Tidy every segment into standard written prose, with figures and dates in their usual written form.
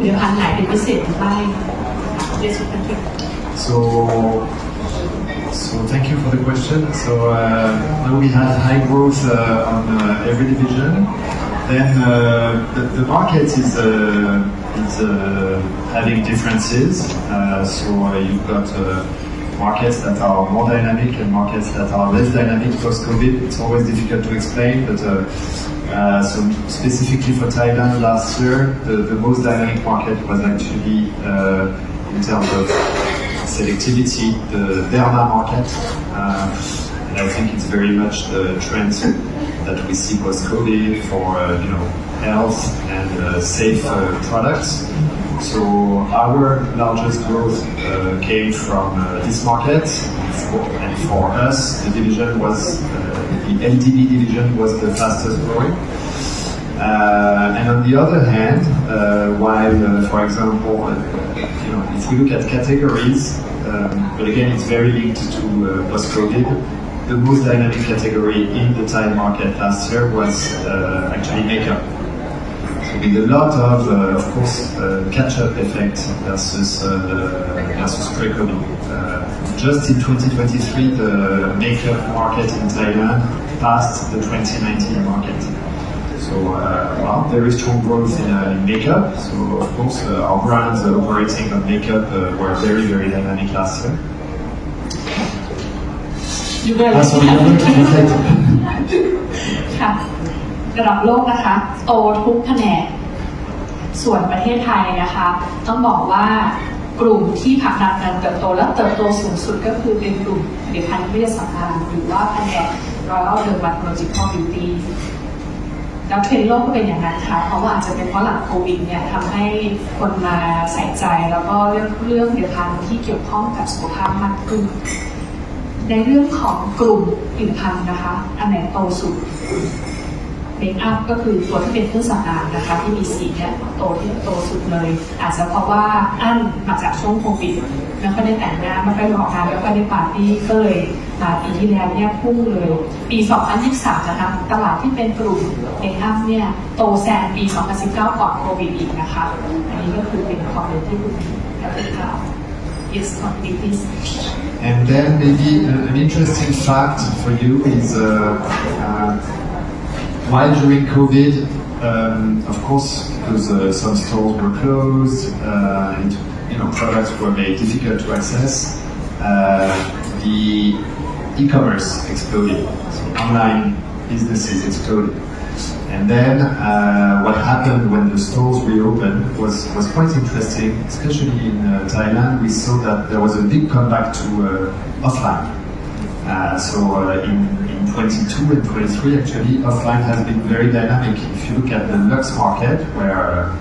ผลิตภัณฑ์ไหนเป็นพิเศษหรือไม่เดี๋ยวสุดท้าย So thank you for the question. So we had high growth on every division. Then the market is having differences. So you've got markets that are more dynamic and markets that are less dynamic post-COVID. It's always difficult to explain, but so specifically for Thailand last year, the most dynamic market was actually in terms of selectivity, the derma market, and I think it's very much the trend that we see post-COVID for health and safe products. So our largest growth came from this market, and for us, the division was the LDB division was the fastest growing. And on the other hand, while, for example, if we look at categories, but again, it's very linked to post-COVID, the most dynamic category in the Thai market last year was actually makeup. So with a lot of course, catch-up effect versus pre-COVID. Just in 2023, the makeup market in Thailand passed the 2019 market. So very strong growth in makeup. So of course our brands operating on makeup were very, very dynamic last year. ค่ะระดับโลกนะคะโตทุกแผนกส่วนประเทศไทยนะคะต้องบอกว่ากลุ่มที่ผลักดันการเติบโตและเติบโตสูงสุดก็คือเป็นกลุ่มผลิตภัณฑ์เวชสำอางหรือว่าแผนก Royal Dermatological Beautyแล้วเทรนด์โลกก็เป็นอย่างนั้นค่ะเพราะว่าอาจจะเป็นเพราะหลังโควิดเนี่ยทำให้คนมาใส่ใจแล้วก็เรื่องผลิตภัณฑ์ที่เกี่ยวข้องกับสุขภาพมากขึ้นในเรื่องของกลุ่มผลิตภัณฑ์นะคะอันไหนโตสุดเมคอัพก็คือตัวที่เป็นเครื่องสำอางนะคะที่มีสีเนี่ยโตสุดเลยอาจจะเพราะว่าอั้นมาจากช่วงโควิดไม่ค่อยได้แต่งหน้าไม่ค่อยได้ออกงานไม่ค่อยได้ปาร์ตี้ก็เลยปีที่แล้วเนี่ยพุ่งเลยปี 2023 นะคะตลาดที่เป็นกลุ่มเมคอัพเนี่ยโตแซงปี 2019 ก่อนโควิดอีกนะคะอันนี้ก็คือเป็นความเร็วที่คุณกระตุ้นข่าว Yes, completely. And then maybe an interesting fact for you is while during COVID, of course, because some stores were closed and products were made difficult to access, the e-commerce exploded. So online businesses exploded. And then what happened when the stores reopened was quite interesting, especially in Thailand. We saw that there was a big comeback to offline. So in 22 and 23, actually, offline has been very dynamic. If you look at the luxe market, where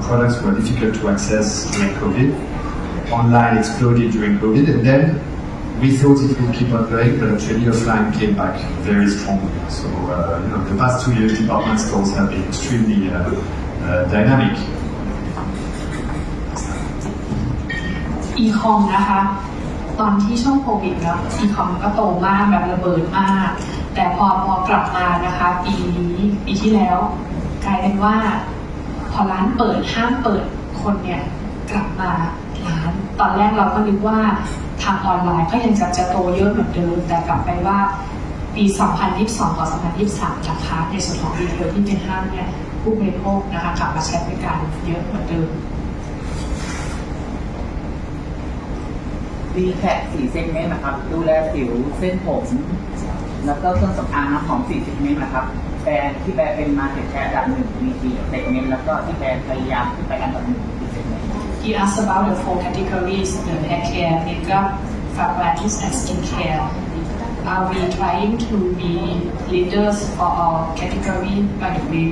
products were difficult to access during COVID, online exploded during COVID, and then we thought it would keep on going, but actually offline came back very strongly. So the past 2 years, department stores have been extremely dynamic. E-com นะคะตอนที่ช่วงโควิดเนาะ e-com ก็โตมากแบบระเบิดมากแต่พอกลับมานะคะปีที่แล้วกลายเป็นว่าพอร้านเปิดห้างเปิดคนเนี่ยกลับมาร้านตอนแรกเราก็นึกว่าทางออนไลน์ก็ยังจะโตเยอะเหมือนเดิมแต่กลับไปว่าปี 2022 ต่อ 2023 นะคะในส่วนของรีเทลที่เป็นห้างเนี่ยผู้บริโภคนะคะกลับมาใช้บริการเยอะเหมือนเดิมรีแคป4เซกเมนต์นะครับดูแลผิวเส้นผมแล้วก็เครื่องสำอางของ4เซกเมนต์นะครับแบรนด์ที่แบรนด์เป็นมาเก็ตแชร์อันดับ1มี4เซกเมนต์แล้วก็ที่แบรนด์พยายามขึ้นไปอันดับ1มีเซกเมนต์ He asked about the 4 categories: the hair care, makeup, fragrances, and skincare. Are we trying to be leaders for our category? By the way,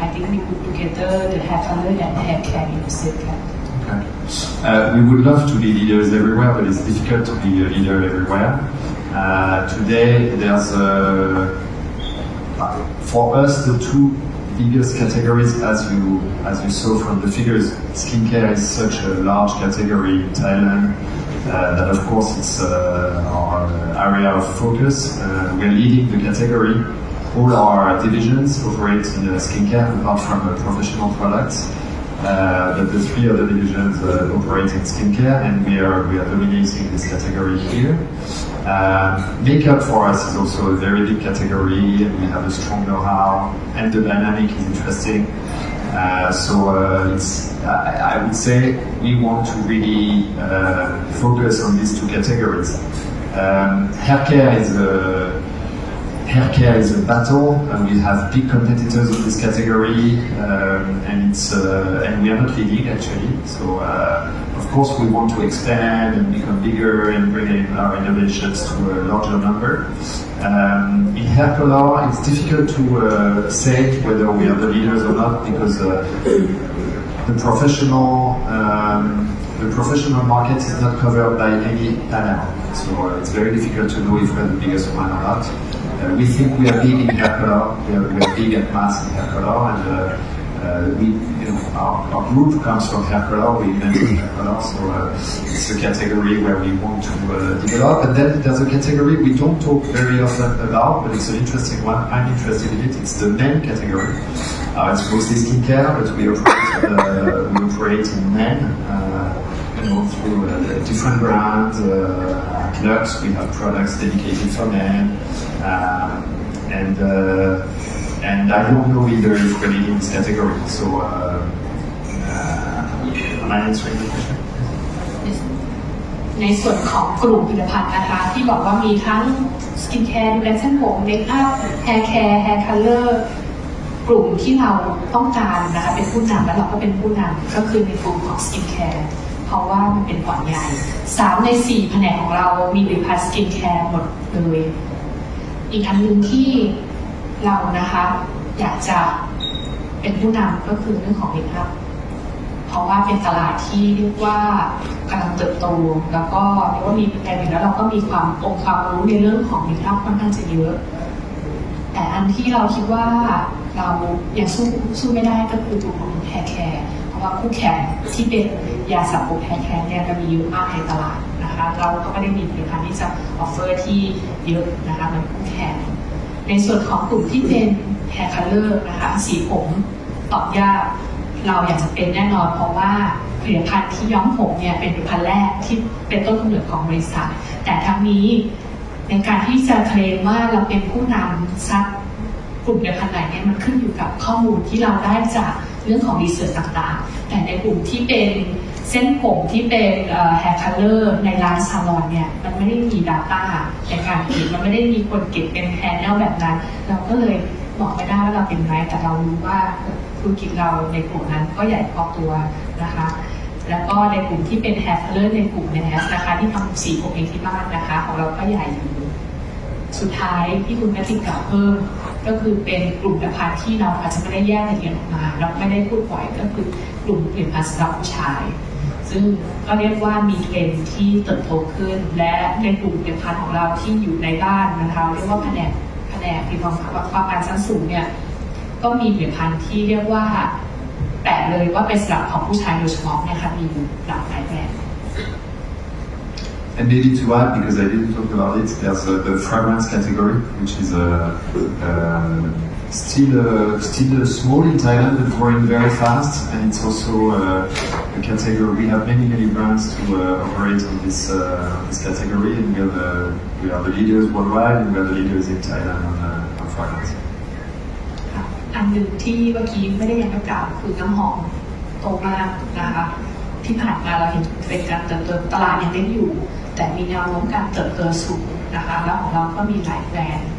I think we put together the hair color and hair care in the same category. We would love to be leaders everywhere, but it's difficult to be a leader everywhere. Today, there's for us the two biggest categories, as you saw from the figures. Skincare is such a large category in Thailand that, of course, it's our area of focus. We're leading the category. All our divisions operate in skincare, apart from professional products. But the three other divisions operate in skincare, and we are dominating this category here. Makeup for us is also a very big category, and we have a strong know-how, and the dynamic is interesting. I would say we want to really focus on these two categories. Hair care is a battle, and we have big competitors in this category, and we are not leading actually. So of course we want to expand and become bigger and bring in our innovations to a larger number. In hair color, it's difficult to say whether we are the leaders or not because the professional market is not covered by any panel. So it's very difficult to know if we're the biggest one or not. We think we are big in hair color, we are big at mass in hair color, and our group comes from hair color, we invented hair color, so it's a category where we want to develop. And then there's a category we don't talk very often about, but it's an interesting one. I'm interested in it. It's the men category. It's mostly skincare, but we operate in men. Through different brands, Lux, we have products dedicated for men, and I don't know either if we're leading this category. So, am I answering the question? ในส่วนของกลุ่มผลิตภัณฑ์นะคะที่บอกว่ามีทั้งสกินแคร์ดูแลเส้นผมเมคอัพแฮร์แคร์แฮร์คัลเลอร์กลุ่มที่เราต้องการนะคะเป็นผู้นำและเราก็เป็นผู้นำก็คือในกลุ่มของสกินแคร์เพราะว่ามันเป็นก่อนใหญ่3 ใน 4แผนกของเรามีผลิตภัณฑ์สกินแคร์หมดเลยอีกอันหนึ่งที่เรานะคะอยากจะเป็นผู้นำก็คือเรื่องของเมคอัพเพราะว่าเป็นตลาดที่เรียกว่ากำลังเติบโตแล้วก็เรียกว่ามีแบรนด์แล้วเราก็มีความรู้ในเรื่องของเมคอัพค่อนข้างจะเยอะแต่อันที่เราคิดว่าเรายังสู้ไม่ได้ก็คือตัวของแฮร์แคร์เพราะว่าคู่แข่งที่เป็นยาสระผมแฮร์แคร์เนี่ยมันมีเยอะมากในตลาดนะคะเราก็ไม่ได้มีผลิตภัณฑ์ที่จะออฟเฟอร์ที่เยอะนะคะเหมือนคู่แข่งในส่วนของกลุ่มที่เป็นแฮร์คัลเลอร์นะคะสีผมตอบยากเราอยากจะเป็นแน่นอนเพราะว่าผลิตภัณฑ์ที่ย้อมผมเนี่ยเป็นผลิตภัณฑ์แรกที่เป็นต้นกำเนิดของบริษัทแต่ทั้งนี้ในการที่จะเคลมว่าเราเป็นผู้นำซักกลุ่มผลิตภัณฑ์ไหนเนี่ยมันขึ้นอยู่กับข้อมูลที่เราได้จากเรื่องของรีเสิร์ชต่างๆแต่ในกลุ่มที่เป็นเส้นผมที่เป็นแฮร์คัลเลอร์ในร้านซาลอนเนี่ยมันไม่ได้มี Data ในการเก็บมันไม่ได้มีคนเก็บเป็นแพนเนลแบบนั้นเราก็เลยบอกไม่ได้ว่าเราเป็นไรแต่เรารู้ว่าธุรกิจเราในกลุ่มนั้นก็ใหญ่พอตัวนะคะแล้วก็ในกลุ่มที่เป็นแฮร์คัลเลอร์ในกลุ่มแฮร์นะคะที่ทำสีผมเองที่บ้านนะคะของเราก็ใหญ่อยู่สุดท้ายที่คุณแพทริกกล่าวเพิ่มก็คือเป็นกลุ่มผลิตภัณฑ์ที่เราอาจจะไม่ได้แยกละเอียดออกมาเราไม่ได้พูดบ่อยก็คือกลุ่มผลิตภัณฑ์สำหรับผู้ชายซึ่งก็เรียกว่ามีเทรนด์ที่เติบโตขึ้นและในกลุ่มผลิตภัณฑ์ของเราที่อยู่ในบ้านนะคะเรียกว่าแผนกผลิตภัณฑ์ความงานชั้นสูงเนี่ยก็มีผลิตภัณฑ์ที่เรียกว่าแปะเลยว่าเป็นสำหรับของผู้ชายโดยเฉพาะนะคะมีหลากหลายแบรนด์ And maybe to add, because I didn't talk about it, there's the fragrance category, which is still small in Thailand, but growing very fast. And it's also a category. We have many brands to operate on this category, and we are the leaders worldwide, and we are the leaders in Thailand on fragrance. อันหนึ่งที่เมื่อกี้ไม่ได้ยังกล่าวคือน้ำหอมโตมากนะคะที่ผ่านมาเราเห็นเป็นการเติบโตตลาดยังเล็กอยู่แต่มีแนวโน้มการเติบโตสูงนะคะแล้วของเราก็มีหลายแบรนด์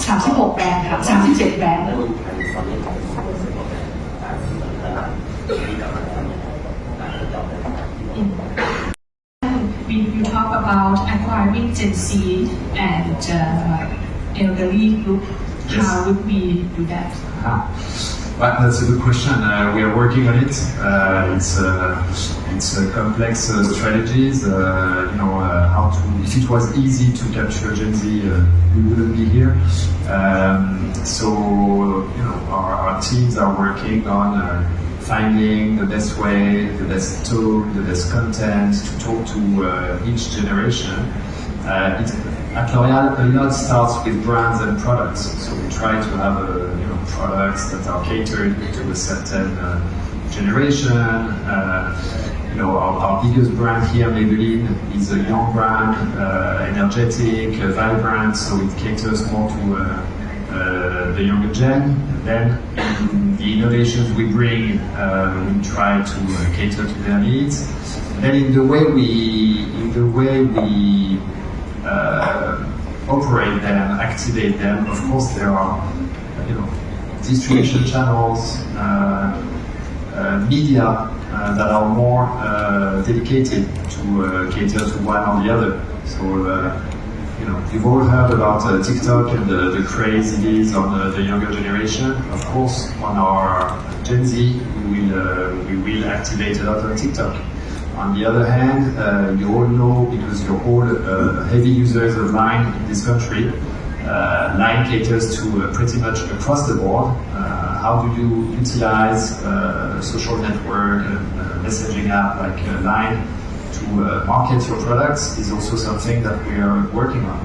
36 แบรนด์ครับ37 แบรนด์ We talk about acquiring Gen Z and elderly group. How would we do that? Well, that's a good question. We are working on it. It's complex strategies. How to. If it was easy to capture Gen Z, we wouldn't be here. So our teams are working on finding the best way, the best tone, the best content to talk to each generation. at L'Oréal, a lot starts with brands and products. So we try to have products that are catered to a certain generation. Our biggest brand here, Maybelline, is a young brand, energetic, vibrant, so it caters more to the younger gen. Then the innovations we bring, we try to cater to their needs. Then in the way we operate them, activate them, of course there are distribution channels, media that are more dedicated to cater to one or the other. So you've all heard about TikTok and the craze it is on the younger generation. Of course, on our Gen Z, we will activate a lot on TikTok. On the other hand, you all know, because you're all heavy users of Line in this country, Line caters to pretty much across the board. How do you utilize social network and messaging app like Line to market your products is also something that we are working on.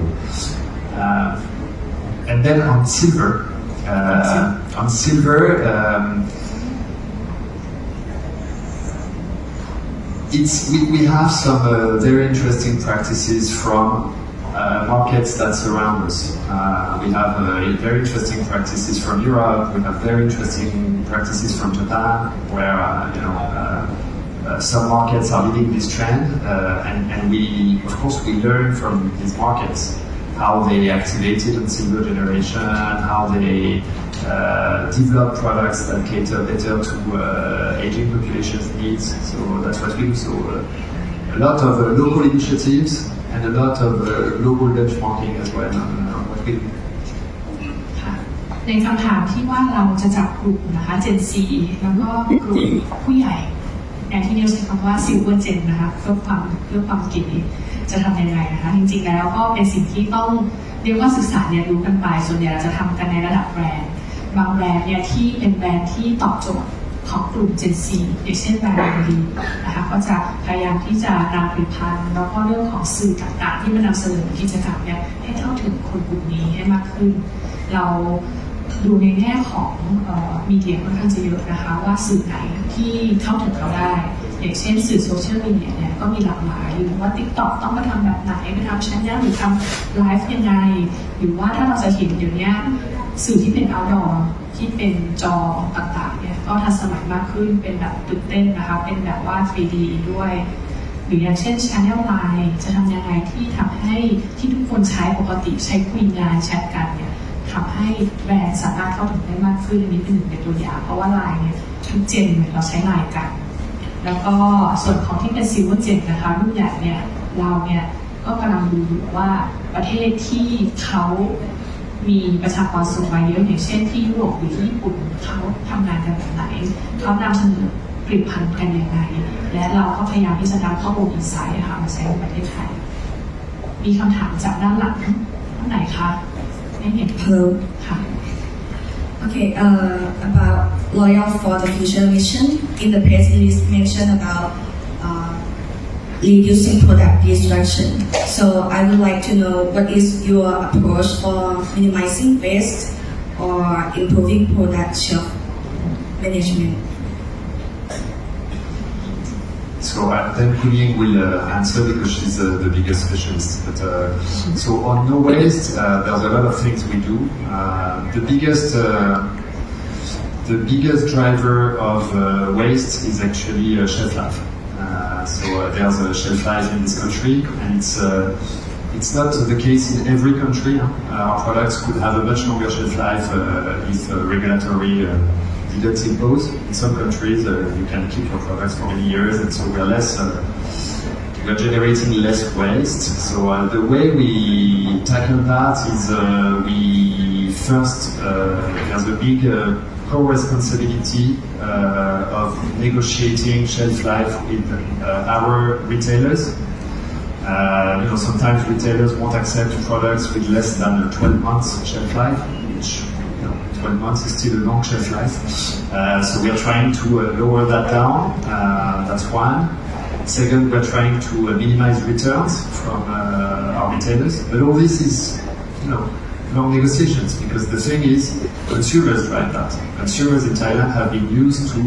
And then on silver, we have some very interesting practices from markets that surround us. We have very interesting practices from Europe. We have very interesting practices from Japan, where some markets are leading this trend, and we, of course, we learn from these markets how they activated on silver generation, how they develop products that cater better to aging population's needs. So that's what we do. So a lot of local initiatives and a lot of global benchmarking as well on what we do. ในคำถามที่ว่าเราจะจับกลุ่มนะคะ Gen Z แล้วก็กลุ่มผู้ใหญ่ที่นิวใช้คำว่า Silver Gen นะคะเพื่อความเก๋จะทำยังไงนะคะจริงๆแล้วก็เป็นสิ่งที่ต้องเรียกว่าศึกษาเรียนรู้กันไปส่วนใหญ่เราจะทำกันในระดับแบรนด์บางแบรนด์เนี่ยที่เป็นแบรนด์ที่ตอบโจทย์ของกลุ่ม Gen Z อย่างเช่นแบรนด์ดีนะคะก็จะพยายามที่จะนำผลิตภัณฑ์แล้วก็เรื่องของสื่อต่างๆที่มันนำเสนอกิจกรรมเนี่ยให้เข้าถึงคนกลุ่มนี้ให้มากขึ้นเราดูในแง่ของมีเดียค่อนข้างจะเยอะนะคะว่าสื่อไหนที่เข้าถึงเขาได้อย่างเช่นสื่อโซเชียลมีเดียเนี่ยก็มีหลากหลายหรือว่า TikTok ต้องมาทำแบบไหนไปทำ channel หรือทำไลฟ์ยังไงหรือว่าถ้าเราจะเห็นเดี๋ยวนี้สื่อที่เป็น outdoor ที่เป็นจอต่างๆเนี่ยก็ทันสมัยมากขึ้นเป็นแบบตื่นเต้นนะคะเป็นแบบว่า 3D ด้วยหรืออย่างเช่น channel line จะทำยังไงที่ทำให้ที่ทุกคนใช้ปกติใช้คุยงานแชทกันเนี่ยทำให้แบรนด์สามารถเข้าถึงได้มากขึ้นอันนี้เป็นหนึ่งในตัวอย่างเพราะว่าไลน์เนี่ยทุกเจนเราใช้ไลน์กันแล้วก็ส่วนของที่เป็นซิลเวอร์เจนนะคะรุ่นใหญ่เนี่ยเราเนี่ยก็กำลังดูอยู่ว่าประเทศที่เขามีประชากรสูงวัยเยอะอย่างเช่นที่ยุโรปหรือที่ญี่ปุ่นเขาทำงานกันแบบไหนเขานำเสนอผลิตภัณฑ์กันยังไงและเราก็พยายามที่จะนำข้อมูลอินไซต์ค่ะมาใช้ในประเทศไทยมีคำถามจากด้านหลังท่านไหนคะไม่เห็น Hello ค่ะ Okay, about Loyal for the Future mission. In the press release mentioned about reducing product destruction. So I would like to know what is your approach for minimizing waste or improving product shelf management. So then Kuning will answer because she's the biggest specialist. But so on no waste, there's a lot of things we do. The biggest driver of waste is actually shelf life. So there's a shelf life in this country, and it's not the case in every country. Our products could have a much longer shelf life if regulatory didn't impose. In some countries, you can keep your products for many years, and so we're generating less waste. So the way we tackle that is we first there's a big co-responsibility of negotiating shelf life with our retailers. Sometimes retailers won't accept products with less than 12 months shelf life, which 12 months is still a long shelf life. So we are trying to lower that down. That's one. Second, we're trying to minimize returns from our our retailers. But all this is, long negotiations, because the thing is, consumers drive that. Consumers in Thailand have been used to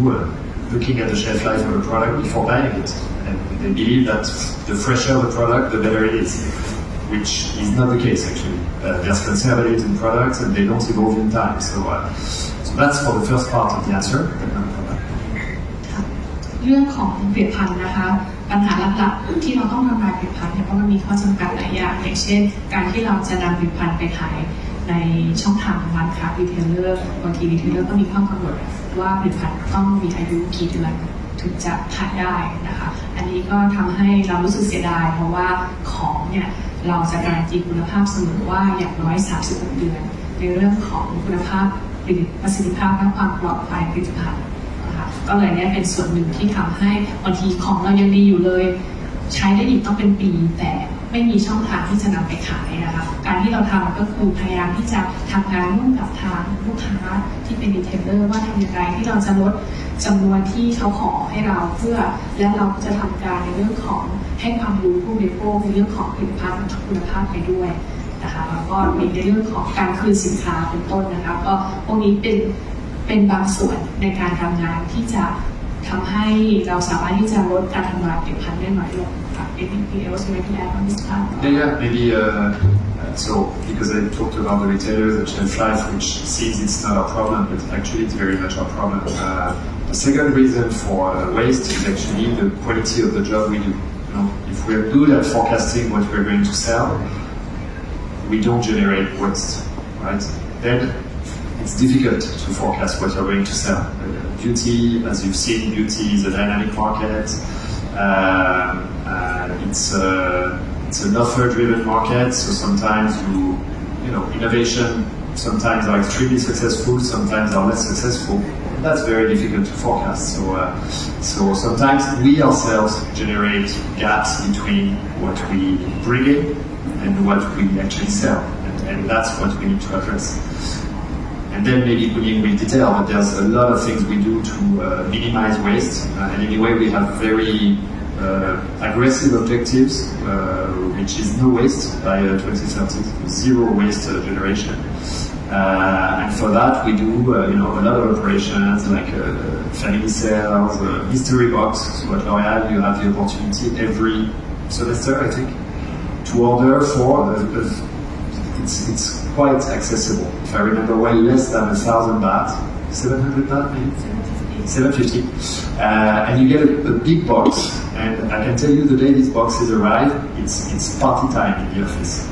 looking at the shelf life of a product before buying it. And they believe that the fresher the product, the better it is, which is not the case actually. There's conservatives in products and they don't evolve in time. So that's for the first part of the answer. เรื่องของผลิตภัณฑ์นะคะปัญหาหลักๆที่เราต้องทำลายผลิตภัณฑ์เนี่ยเพราะมันมีข้อจำกัดหลายอย่างอย่างเช่นการที่เราจะนำผลิตภัณฑ์ไปขายในช่องทางร้านค้ารีเทลเลอร์บางทีรีเทลเลอร์ก็มีข้อกำหนดว่าผลิตภัณฑ์ต้องมีอายุกี่เดือนถึงจะขายได้นะคะอันนี้ก็ทำให้เรารู้สึกเสียดายเพราะว่าของเนี่ยเราจะการันตีคุณภาพเสมอว่าอย่างน้อย36 เดือนในเรื่องของคุณภาพประสิทธิภาพและความปลอดภัยผลิตภัณฑ์นะคะก็เลยเนี่ยเป็นส่วนหนึ่งที่ทำให้บางทีของเรายังดีอยู่เลยใช้ได้อีกต้องเป็นปีแต่ไม่มีช่องทางที่จะนำไปขายนะคะการที่เราทำก็คือพยายามที่จะทำงานร่วมกับทางลูกค้าที่เป็นรีเทลเลอร์ว่าทำอย่างไรที่เราจะลดจำนวนที่เขาขอให้เราเพื่อและเราจะทำการในเรื่องของให้ความรู้ผู้บริโภคในเรื่องของผลิตภัณฑ์คุณภาพไปด้วยนะคะแล้วก็มีในเรื่องของการคืนสินค้าเป็นต้นนะคะก็พวกนี้เป็นบางส่วนในการทำงานที่จะทำให้เราสามารถที่จะลดการทำลายผลิตภัณฑ์ได้น้อยลงค่ะ anything else you want to add on this part? Yeah, maybe so because I talked about the retailers and shelf life, which seems it's not a problem, but actually it's very much a problem. The second reason for waste is actually the quality of the job we do. If we're good at forecasting what we're going to sell, we don't generate waste, right? Then it's difficult to forecast what you're going to sell. Beauty, as you've seen, beauty is a dynamic market. It's an offer-driven market, so sometimes innovation sometimes are extremely successful, sometimes are less successful. That's very difficult to forecast. So sometimes we ourselves generate gaps between what we bring in and what we actually sell, and that's what we need to address. And then maybe putting with detail, but there's a lot of things we do to minimize waste. And anyway, we have very aggressive objectives, which is no waste by 2030, zero waste generation. And for that, we do a lot of operations like family sales, mystery box. So at L'Oréal, you have the opportunity every semester, I think, to order for. It's quite accessible. If I remember well, less than 1,000 baht, 700 baht maybe? 750. And you get a big box, and I can tell you the day these boxes arrive, it's party time in the office.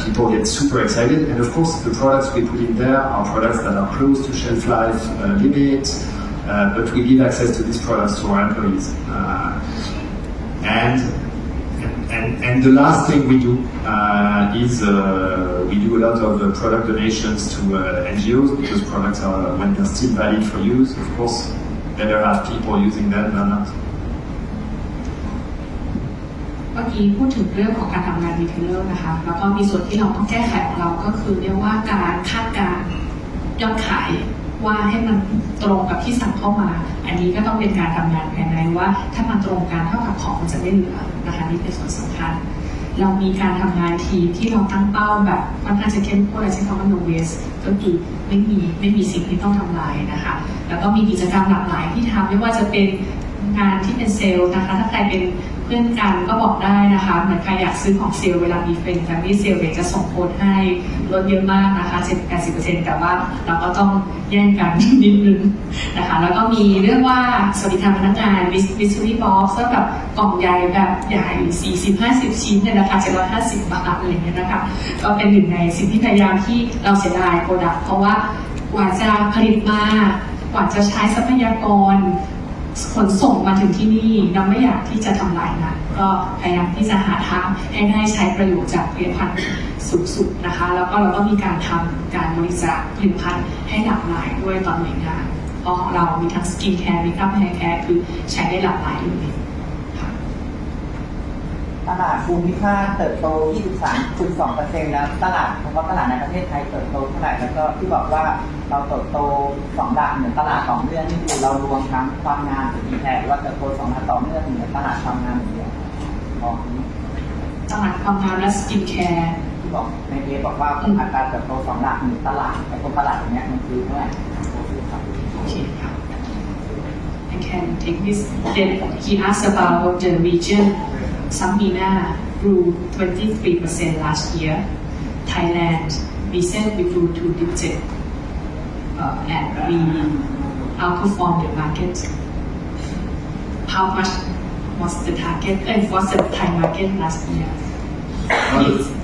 People get super excited, and of course the products we put in there are products that are close to shelf life limit, but we give access to these products to our employees. And the last thing we do is we do a lot of product donations to NGOs because products are, when they're still valid for use, of course, better have people using them than not. เมื่อกี้พูดถึงเรื่องของการทำงานรีเทลเลอร์นะคะแล้วก็มีส่วนที่เราต้องแก้ไขของเราก็คือเรียกว่าการคาดการณ์ยอดขายว่าให้มันตรงกับที่สั่งเข้ามาอันนี้ก็ต้องเป็นการทำงานภายในว่าถ้ามันตรงกันเท่ากับของมันจะไม่เหลือนะคะนี่เป็นส่วนสำคัญเรามีการทำงานทีมที่เราตั้งเป้าแบบค่อนข้างจะเข้มข้นและใช้คำว่า no waste ก็คือไม่มีสิ่งที่ต้องทำลายนะคะแล้วก็มีกิจกรรมหลากหลายที่ทำไม่ว่าจะเป็นงานที่เป็นเซลล์นะคะถ้าใครเป็นเพื่อนกันก็บอกได้นะคะเหมือนใครอยากซื้อของเซลล์เวลามีเฟรนด์แฟมิลี่เซลล์จะส่งโค้ดให้ลดเยอะมากนะคะ 70-80% แต่ว่าเราก็ต้องแย่งกันนิดนึงนะคะแล้วก็มีเรื่องว่าสวัสดิการพนักงาน mystery box ก็แบบกล่องใหญ่แบบใหญ่ 40-50 ชิ้นในราคา750 บาทอะไรอย่างเงี้ยนะคะก็เป็นหนึ่งในสิ่งที่พยายามที่เราเสียดายโปรดักต์เพราะว่ากว่าจะผลิตมากว่าจะใช้ทรัพยากรขนส่งมาถึงที่นี่เราไม่อยากที่จะทำลายนะก็พยายามที่จะหาทางให้ได้ใช้ประโยชน์จากผลิตภัณฑ์สูงสุดนะคะแล้วก็เราก็มีการทำการบริจาคผลิตภัณฑ์ให้หลากหลายด้วยตอนหน่วยงานเพราะเรามีทั้งสกินแคร์มีทั้งแฮร์แคร์คือใช้ได้หลากหลายเลยค่ะตลาดภูมิภาคเติบโต 23.2% แล้วตลาดเฉพาะตลาดในประเทศไทยเติบโตเท่าไหร่แล้วก็ที่บอกว่าเราเติบโต2 ด้านเหมือนตลาด2เรื่องนี่คือเรารวมทั้งความงามสกินแคร์ว่าเติบโต2 ด้านต่อเนื่องเหมือนตลาดความงามอย่างเดียว ตลาดความงามและสกินแคร์ ที่บอกในเพจบอกว่าอัตราเติบโต2 หลัก1 ตลาดไอ้ตรงตลาดเนี้ยมันคือเท่าไหร่ครับ โอเคค่ะ I can take this then he asked about the region Sabina grew 23% last year Thailand we said we grew 2 digit and we outperformed the market how much was the target what's the Thai market last year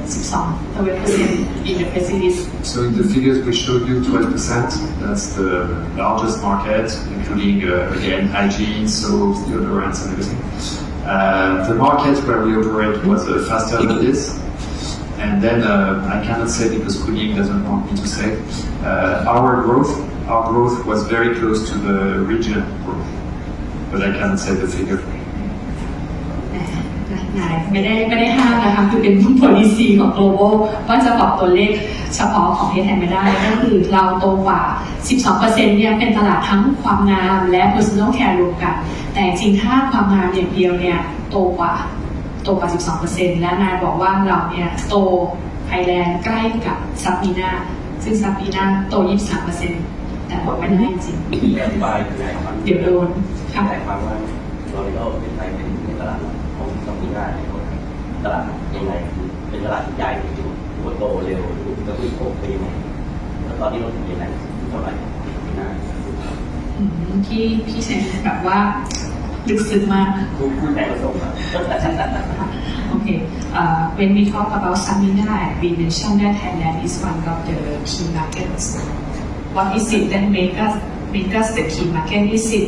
it's 12% in the press release. So in the figures we showed you, 12%, that's the largest market, including, again, hygiene, soaps, deodorants, and everything. The market where we operate was faster than this. And then, I cannot say because Kuning doesn't want me to say, our growth was very close to the region growth. But I cannot say the figure. ไม่ได้ห้ามนะคะคือเป็น policy ของ global ว่าจะบอกตัวเลขเฉพาะของประเทศไทยไม่ได้ก็คือเราโตกว่า 12% เนี่ยเป็นตลาดทั้งความงามและ personal care รวมกันแต่จริงถ้าความงามอย่างเดียวเนี่ยโตกว่า 12% และนายบอกว่าเราเนี่ยโตไทยแลนด์ใกล้กับซับมีนาซึ่งซับมีนาโต 23% แต่บอกไม่ได้จริง มีอธิบายขยายความ เดี๋ยวโดน ขยายความว่าลอรีออลเป็นไทยเป็นตลาดของซัมมิน่าตลาดยังไงคือเป็นตลาดใหญ่หัวโตเร็วแล้วก็โตไปยังไงแล้วตอนนี้เราถึงยังไงเท่าไหร่นะที่พี่เซนแบบว่าลึกซึ้งมาก ผู้แทนประสงค์ Okay, when we talk about Samina, we mentioned that Thailand is one of the key markets. What is it that make us the key market? Is it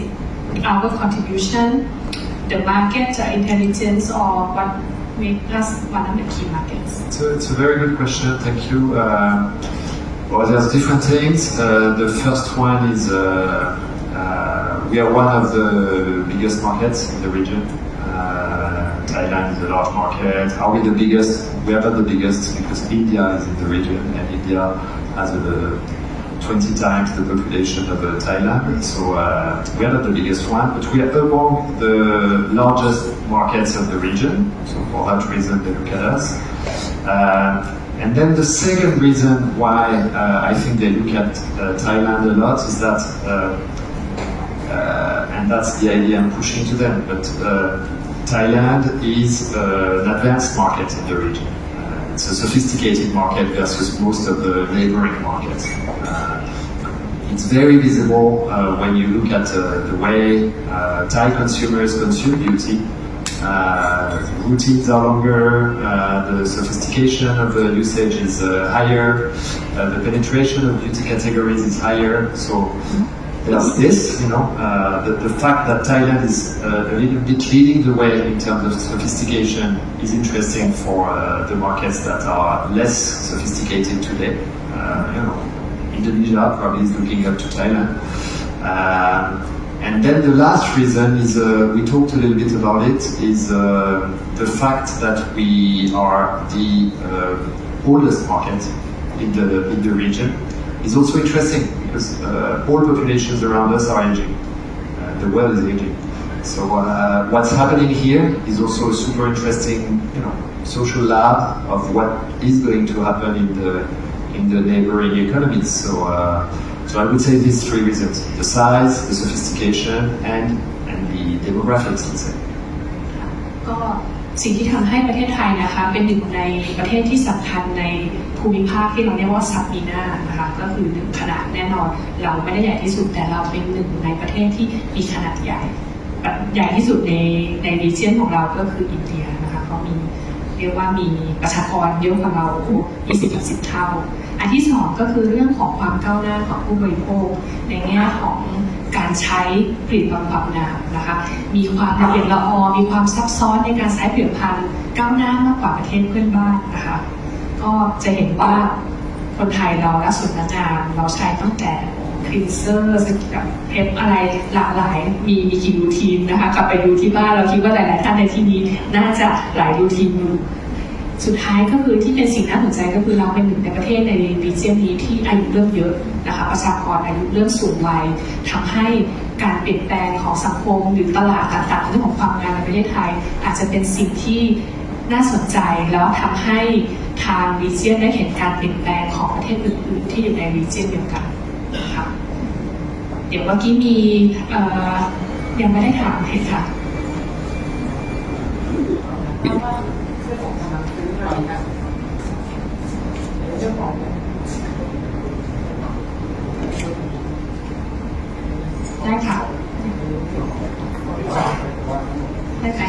our contribution, the market intelligence, or what make us one of the key markets? It's a very good question. Thank you. Well, there's different things. The first one is we are one of the biggest markets in the region. Thailand is a large market. Are we the biggest? We are not the biggest because India is in the region and India has 20 times the population of Thailand. So we are not the biggest one, but we are among the largest markets of the region. So for that reason, they look at us. And then the second reason why I think they look at Thailand a lot is that, and that's the idea I'm pushing to them, but Thailand is an advanced market in the region. It's a sophisticated market versus most of the neighboring markets. It's very visible when you look at the way Thai consumers consume beauty. Routines are longer, the sophistication of the usage is higher, the penetration of beauty categories is higher. So there's this, the fact that Thailand is a little bit leading the way in terms of sophistication is interesting for the markets that are less sophisticated today. Indonesia probably is looking up to Thailand. And then the last reason is, we talked a little bit about it, is the fact that we are the oldest market in the region. Is also interesting because all populations around us are aging. The world is aging. So what's happening here is also a super interesting, social lab of what is going to happen in the neighboring economies. So I would say these three reasons: the size, the sophistication, and the demographics. Let's say. ก็สิ่งที่ทำให้ประเทศไทยนะคะเป็นหนึ่งในประเทศที่สำคัญในภูมิภาคที่เราเรียกว่าซับมีนานะคะก็คือหนึ่งขนาดแน่นอนเราไม่ได้ใหญ่ที่สุดแต่เราเป็นหนึ่งในประเทศที่มีขนาดใหญ่ที่สุดในรีเจียนของเราก็คืออินเดียนะคะเขามีเรียกว่ามีประชากรเยอะกว่าเรา20-10 เท่าอันที่สองก็คือเรื่องของความก้าวหน้าของผู้บริโภคในแง่ของการใช้ผลิตภัณฑ์ความงามนะคะมีความละเอียดละออมีความซับซ้อนในการใช้ผลิตภัณฑ์ก้าวหน้ามากกว่าประเทศเพื่อนบ้านนะคะก็จะเห็นว่าคนไทยเราและส่วนงานเราใช้ตั้งแต่คลีนเซอร์กับเพชรอะไรหลากหลายมีกี่รูทีนนะคะกลับไปดูที่บ้านเราคิดว่าหลายๆท่านในที่นี้น่าจะหลายรูทีนอยู่สุดท้ายก็คือที่เป็นสิ่งน่าสนใจก็คือเราเป็นหนึ่งในประเทศในรีเจียนนี้ที่อายุเริ่มเยอะนะคะประชากรอายุเริ่มสูงวัยทำให้การเปลี่ยนแปลงของสังคมหรือตลาดต่างๆเรื่องของความงามในประเทศไทยอาจจะเป็นสิ่งที่ น่าสนใจแล้วทำให้ทางรีเจียนได้เห็นการเปลี่ยนแปลงของประเทศอื่นๆที่อยู่ในรีเจียนเดียวกันนะคะเดี๋ยวเมื่อกี้มียังไม่ได้ถามเห็นค่ะได้ค่ะได้ไหม